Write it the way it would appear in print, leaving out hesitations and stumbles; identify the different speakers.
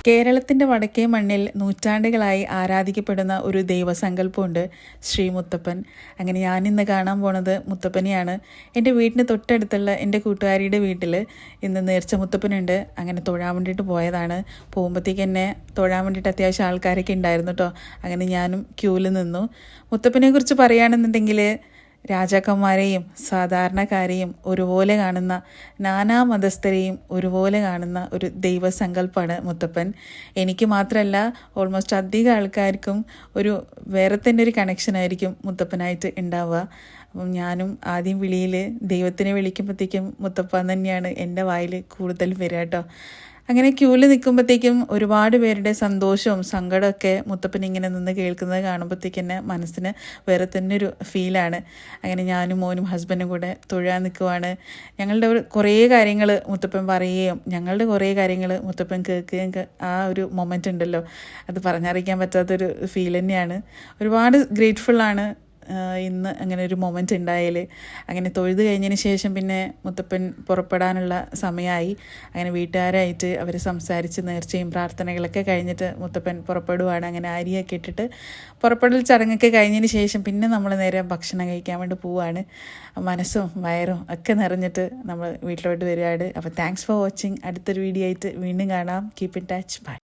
Speaker 1: കേരളത്തിൻ്റെ വടക്കേ മണ്ണിൽ നൂറ്റാണ്ടുകളായി ആരാധിക്കപ്പെടുന്ന ഒരു ദൈവസങ്കല്പമുണ്ട്, ശ്രീ മുത്തപ്പൻ. അങ്ങനെ ഞാനിന്ന് കാണാൻ പോണത് മുത്തപ്പനെയാണ്. എൻ്റെ വീടിന് തൊട്ടടുത്തുള്ള എൻ്റെ കൂട്ടുകാരിയുടെ വീട്ടിൽ ഇന്ന് നേർച്ച മുത്തപ്പനുണ്ട്. അങ്ങനെ തൊഴാൻ വേണ്ടിയിട്ട് പോയതാണ്. പോകുമ്പോഴത്തേക്ക് എന്നെ തൊഴാൻ വേണ്ടിയിട്ട് അത്യാവശ്യം ആൾക്കാരൊക്കെ ഉണ്ടായിരുന്നു കേട്ടോ. അങ്ങനെ ഞാനും ക്യൂവിൽ നിന്നു. മുത്തപ്പനെ കുറിച്ച് പറയുകയാണെന്നുണ്ടെങ്കിൽ രാജാക്കന്മാരെയും സാധാരണക്കാരെയും ഒരുപോലെ കാണുന്ന, നാനാ മതസ്ഥരെയും ഒരുപോലെ കാണുന്ന ഒരു ദൈവസങ്കല്പമാണ് മുത്തപ്പൻ. എനിക്ക് മാത്രമല്ല, ഓൾമോസ്റ്റ് അധികം ആൾക്കാർക്കും ഒരു വേറെ തന്നെ ഒരു കണക്ഷനായിരിക്കും മുത്തപ്പനായിട്ട് ഉണ്ടാവുക. അപ്പം ഞാനും ആദ്യം വിളിയിൽ ദൈവത്തിനെ വിളിക്കുമ്പോഴത്തേക്കും മുത്തപ്പൻ തന്നെയാണ് എൻ്റെ വായിൽ കൂടുതൽ വരിക കേട്ടോ. അങ്ങനെ ക്യൂവിൽ നിൽക്കുമ്പോഴത്തേക്കും ഒരുപാട് പേരുടെ സന്തോഷവും സങ്കടമൊക്കെ മുത്തപ്പൻ ഇങ്ങനെ നിന്ന് കേൾക്കുന്നത് കാണുമ്പോഴത്തേക്ക് തന്നെ മനസ്സിന് വേറെ തന്നെ ഒരു ഫീലാണ്. അങ്ങനെ ഞാനും മോനും ഹസ്ബൻഡും കൂടെ തൊഴാൻ നിൽക്കുവാണ്. ഞങ്ങളുടെ കുറേ കാര്യങ്ങൾ മുത്തപ്പൻ പറയുകയും ഞങ്ങളുടെ കുറേ കാര്യങ്ങൾ മുത്തപ്പൻ കേൾക്കുകയും ആ ഒരു മൊമെൻ്റ് ഉണ്ടല്ലോ, അത് പറഞ്ഞറിയിക്കാൻ പറ്റാത്തൊരു ഫീൽ തന്നെയാണ്. ഒരുപാട് ഗ്രേറ്റ്ഫുള്ളാണ് ഇന്ന് അങ്ങനെ ഒരു മൊമെൻ്റ് ഉണ്ടായാൽ. അങ്ങനെ തൊഴുത് കഴിഞ്ഞതിന് ശേഷം പിന്നെ മുത്തപ്പൻ പുറപ്പെടാനുള്ള സമയമായി. അങ്ങനെ വീട്ടുകാരായിട്ട് അവർ സംസാരിച്ച് നേർച്ചയും പ്രാർത്ഥനകളൊക്കെ കഴിഞ്ഞിട്ട് മുത്തപ്പൻ പുറപ്പെടുവാണ്. അങ്ങനെ അരിയൊക്കെ ഇട്ടിട്ട് പുറപ്പെടൽ ചടങ്ങൊക്കെ കഴിഞ്ഞതിന് ശേഷം പിന്നെ നമ്മൾ നേരെ ഭക്ഷണം കഴിക്കാൻ വേണ്ടി പോവുകയാണ്. മനസ്സും വയറും ഒക്കെ നിറഞ്ഞിട്ട് നമ്മൾ വീട്ടിലോട്ട് വരികയാണ്. അപ്പോൾ താങ്ക്സ് ഫോർ വാച്ചിങ്. അടുത്തൊരു വീഡിയോ ആയിട്ട് വീണ്ടും കാണാം. Keep in touch. ബൈ.